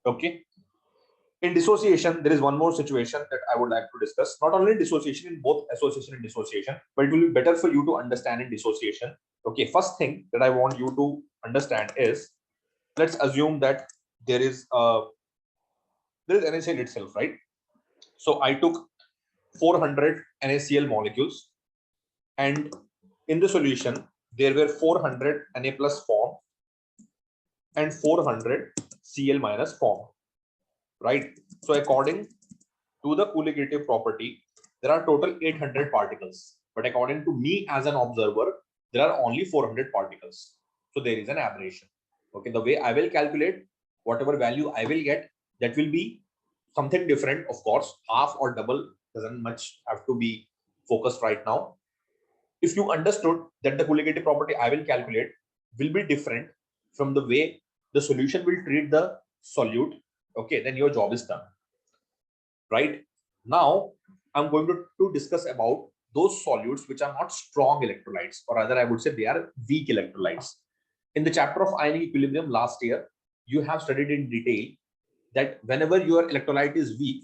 Okay. In dissociation, there is one more situation that I would like to discuss. Not only dissociation, in both association and dissociation, but it will be better for you to understand in dissociation. Okay, first thing that I want you to understand is, let's assume that there is NaCl itself, right? So I took 400 NaCl molecules, and in the solution there were 400 Na plus formed and 400 Cl minus formed, right? So according to the colligative property, there are total 800 particles, but according to me as an observer, there are only 400 particles. So there is an aberration. Okay, the way I will calculate, whatever value I will get, that will be something different. Of course, half or double doesn't much have to be focused right now. If you understood that the colligative property I will calculate will be different from the way the solution will treat the solute, okay, then your job is done. Right now, I'm going to discuss about those solutes which are not strong electrolytes, or rather I would say they are weak electrolytes. In the chapter of ionic equilibrium last year, you have studied in detail that whenever your electrolyte is weak,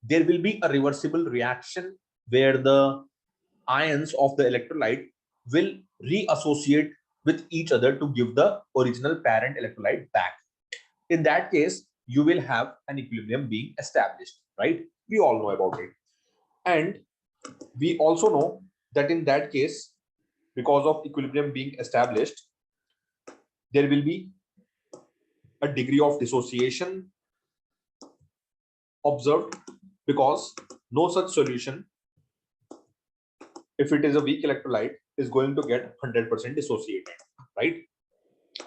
there will be a reversible reaction where the ions of the electrolyte will reassociate with each other to give the original parent electrolyte back. In that case, you will have an equilibrium being established, right? We all know about it. And we also know that in that case, because of equilibrium being established, there will be a degree of dissociation observed, because no such solution, if it is a weak electrolyte, is going to get 100% dissociated, right?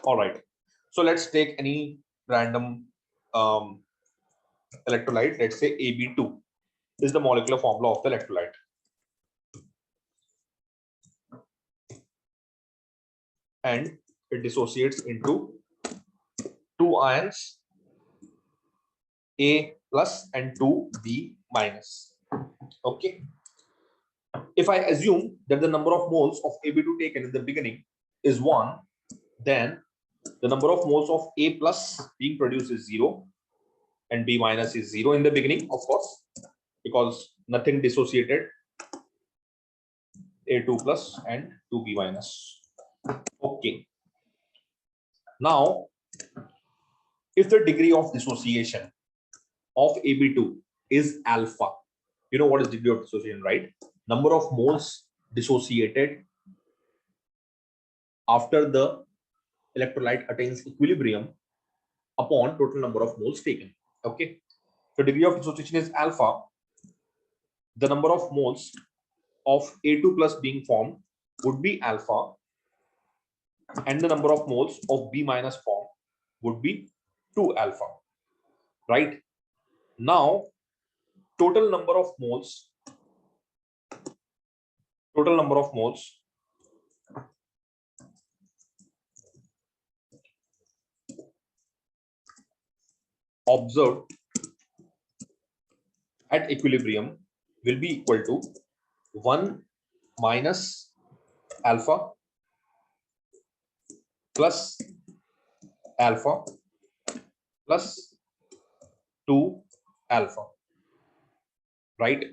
All right. So let's take any random electrolyte. Let's say AB2 is the molecular formula of the electrolyte. And it dissociates into two ions, A plus and two B minus. Okay. If I assume that the number of moles of AB2 taken in the beginning is 1, then the number of moles of A plus being produced is 0 and B minus is 0 in the beginning, of course, because nothing dissociated, A2 plus and 2B minus. Okay. Now, if the degree of dissociation of AB2 is alpha, you know what is degree of dissociation, right? Number of moles dissociated after the electrolyte attains equilibrium upon total number of moles taken. Okay. So degree of dissociation is alpha. The number of moles of A2 plus being formed would be alpha, and the number of moles of B minus formed would be 2 alpha, right? Now, total number of moles observed at equilibrium will be equal to 1 minus alpha plus alpha plus 2 alpha, right?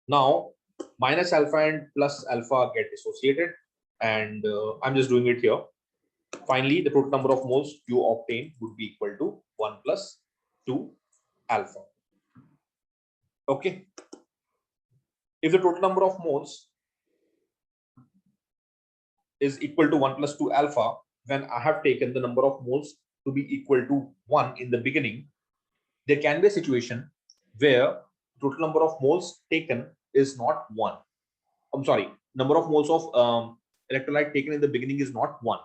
Now, minus alpha and plus alpha get dissociated, and I'm just doing it here. Finally, the total number of moles you obtain would be equal to 1 plus 2 alpha. Okay. If the total number of moles is equal to 1 plus 2 alpha, when I have taken the number of moles to be equal to 1 in the beginning, there can be a situation where total number of moles taken is not 1. I'm sorry, number of moles of electrolyte taken in the beginning is not 1.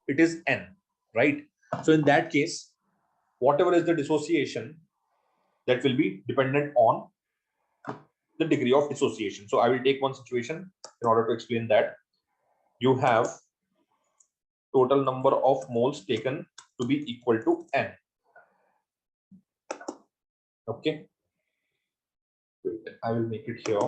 It is n, right? So in that case, whatever is the dissociation, that will be dependent on the degree of dissociation. So I will take one situation in order to explain that. You have total number of moles taken to be equal to n. Okay. Wait, I will make it here.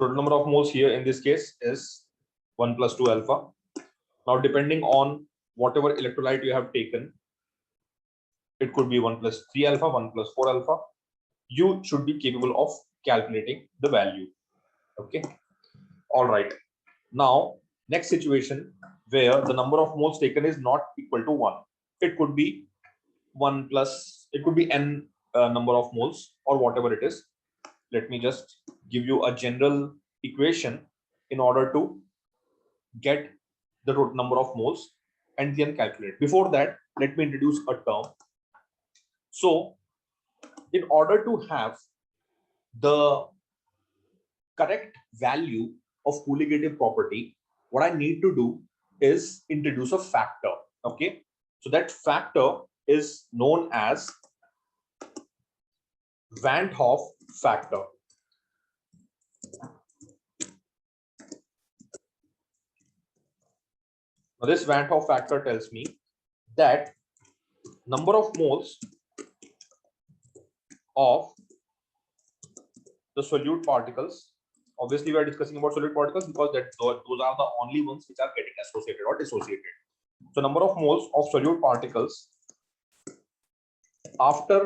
total number of moles here in this case is 1 plus 2 alpha. Now, depending on whatever electrolyte you have taken, it could be 1 plus 3 alpha, 1 plus 4 alpha. You should be capable of calculating the value. Okay. All right. Now, next situation where the number of moles taken is not equal to 1. It could be 1 plus, it could be n number of moles or whatever it is. Let me just give you a general equation in order to get the total number of moles and then calculate. Before that, let me introduce a term. So, in order to have the correct value of colligative property, what I need to do is introduce a factor. Okay, so that factor is known as Van't Hoff factor. Now, this Van't Hoff factor tells me that number of moles of the solute particles. Obviously, we are discussing about solute particles because those are the only ones which are getting associated or dissociated. So, number of moles of solute particles after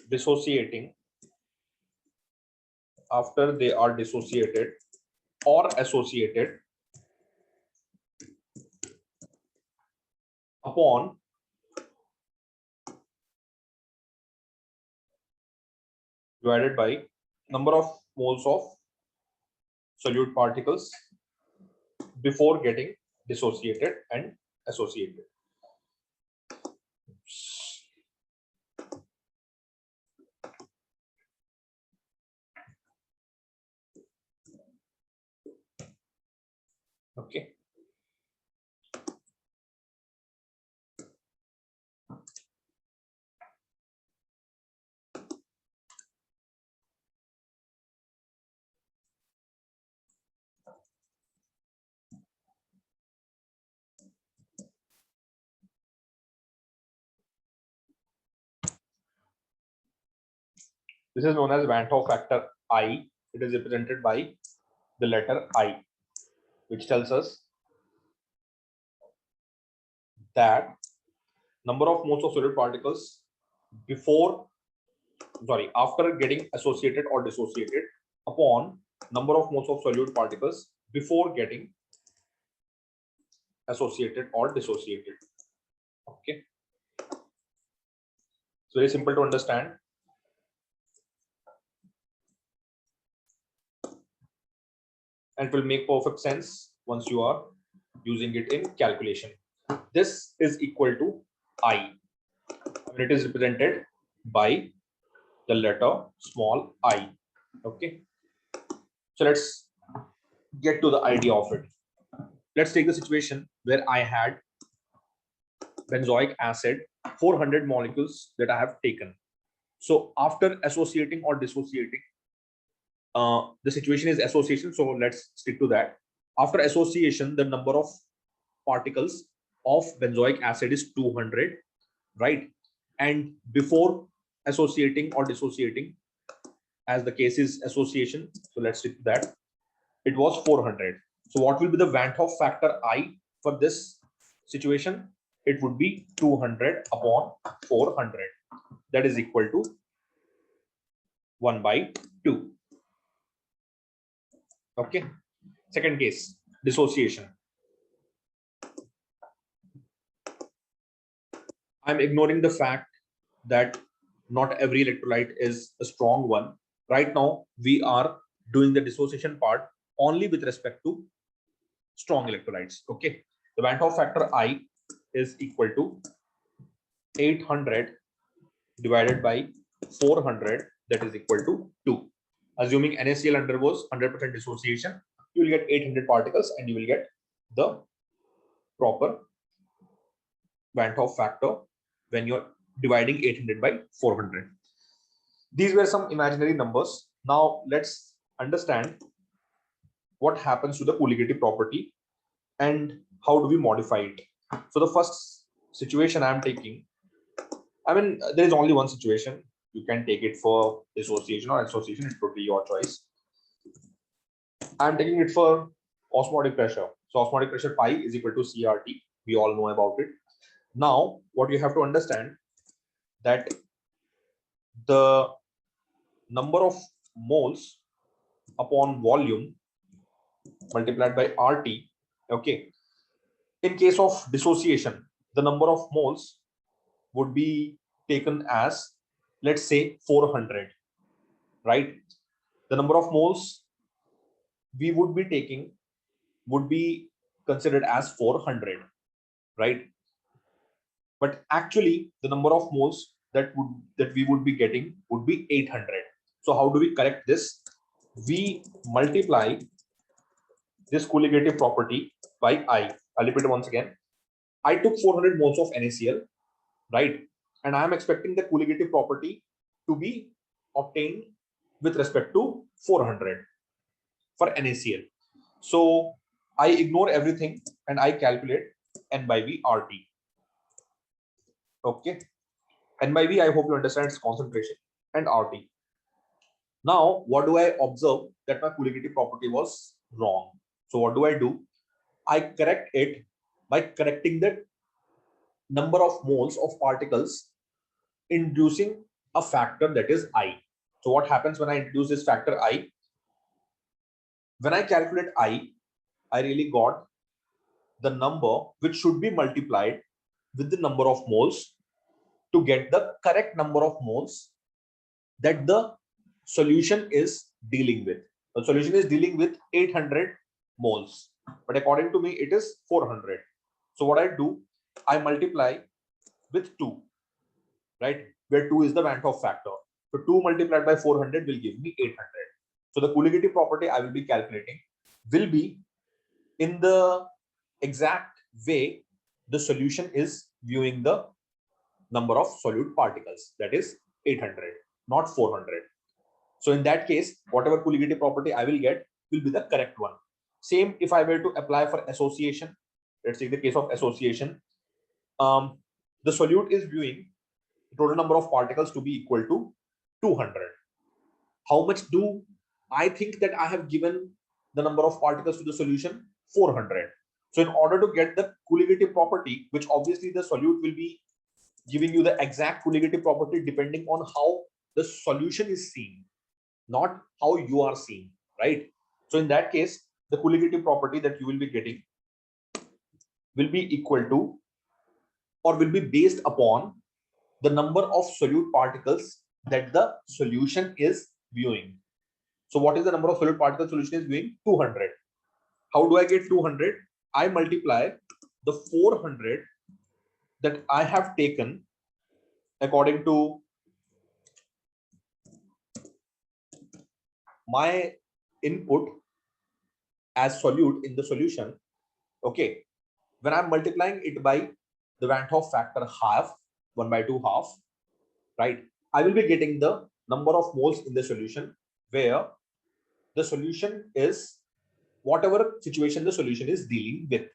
dissociating, after they are dissociated or associated upon divided by number of moles of solute particles before getting dissociated and associated. Okay. This is known as Van't Hoff factor I. It is represented by the letter I, which tells us that number of moles of solid particles after getting associated or dissociated upon number of moles of solute particles before getting associated or dissociated. Okay. It's very simple to understand. And it will make perfect sense once you are using it in calculation. This is equal to I. And it is represented by the letter small I. Okay. So let's get to the idea of it. Let's take the situation where I had benzoic acid, 400 molecules that I have taken. So after associating or dissociating, the situation is association. So let's stick to that. After association, the number of particles of benzoic acid is 200, right? And before associating or dissociating, as the case is association, so let's stick to that, it was 400. So what will be the Van't Hoff factor I for this situation? It would be 200 upon 400. That is equal to 1 by 2. Okay. Second case, dissociation. I'm ignoring the fact that not every electrolyte is a strong one. Right now, we are doing the dissociation part only with respect to strong electrolytes. Okay. The Van't Hoff factor I is equal to 800 divided by 400, that is equal to 2. Assuming NaCl undergoes 100% dissociation, you will get 800 particles and you will get the proper Van't Hoff factor when you're dividing 800 by 400. These were some imaginary numbers. Now let's understand what happens to the colligative property and how do we modify it. So the first situation I'm taking, I mean, there is only one situation. You can take it for dissociation or association. It's totally your choice. I'm taking it for osmotic pressure. So osmotic pressure pi is equal to CRT. We all know about it. Now, what you have to understand that the number of moles upon volume multiplied by RT. Okay. In case of dissociation, the number of moles would be taken as, let's say, 400, right? The number of moles we would be taking would be considered as 400, right? But actually the number of moles that we would be getting would be 800. So how do we correct this? We multiply this colligative property by I. I'll repeat it once again. I took 400 moles of NaCl, right? And I am expecting the colligative property to be obtained with respect to 400 for NaCl. So I ignore everything and I calculate N by V RT. Okay. N by V, I hope you understand, its concentration and RT. Now, what do I observe? That my colligative property was wrong. So what do? I correct it by correcting the number of moles of particles inducing a factor that is I. So what happens when I introduce this factor I? When I calculate I really got the number which should be multiplied with the number of moles to get the correct number of moles that the solution is dealing with. The solution is dealing with 800 moles, but according to me, it is 400. So what I do, I multiply with 2, right? Where 2 is the Van 't Hoff factor. So 2 multiplied by 400 will give me 800. So the colligative property I will be calculating will be in the exact way the solution is viewing the number of solute particles, that is 800, not 400. So in that case, whatever colligative property I will get will be the correct one. Same if I were to apply for association. Let's take the case of association. The solute is viewing the total number of particles to be equal to 200. How much do I think that I have given the number of particles to the solution? 400. So in order to get the colligative property, which obviously the solute will be giving you the exact colligative property depending on how the solution is seen, not how you are seeing, right? So in that case, the colligative property that you will be getting will be equal to or will be based upon the number of solute particles that the solution is viewing. So what is the number of solute particles solution is viewing? 200. How do I get 200? I multiply the 400 that I have taken according to my input as solute in the solution. Okay, when I'm multiplying it by the Van 't Hoff factor half, 1 by 2 half, right? I will be getting the number of moles in the solution where the solution is whatever situation the solution is dealing with.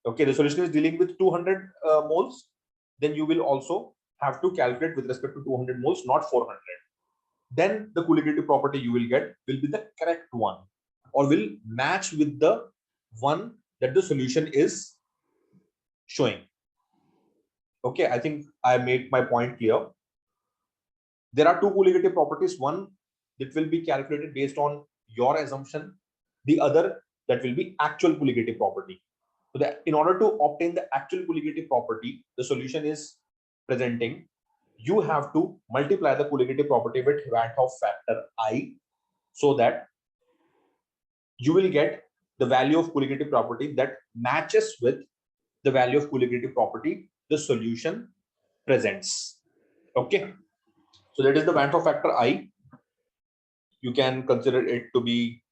Okay, the solution is dealing with 200 moles, then you will also have to calculate with respect to 200 moles, not 400. Then the colligative property you will get will be the correct one or will match with the one that the solution is showing. Okay, I think I made my point clear. There are two colligative properties, one that will be calculated based on your assumption, the other that will be actual colligative property. So that in order to obtain the actual colligative property the solution is presenting, you have to multiply the colligative property with Van 't Hoff factor I, so that you will get the value of colligative property that matches with the value of colligative property the solution presents. Okay, so that is the Van 't Hoff factor I. You can consider it to be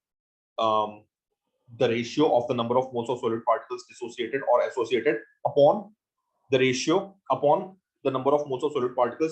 the ratio of the number of moles of solid particles dissociated or associated upon the ratio upon the number of moles of solid particles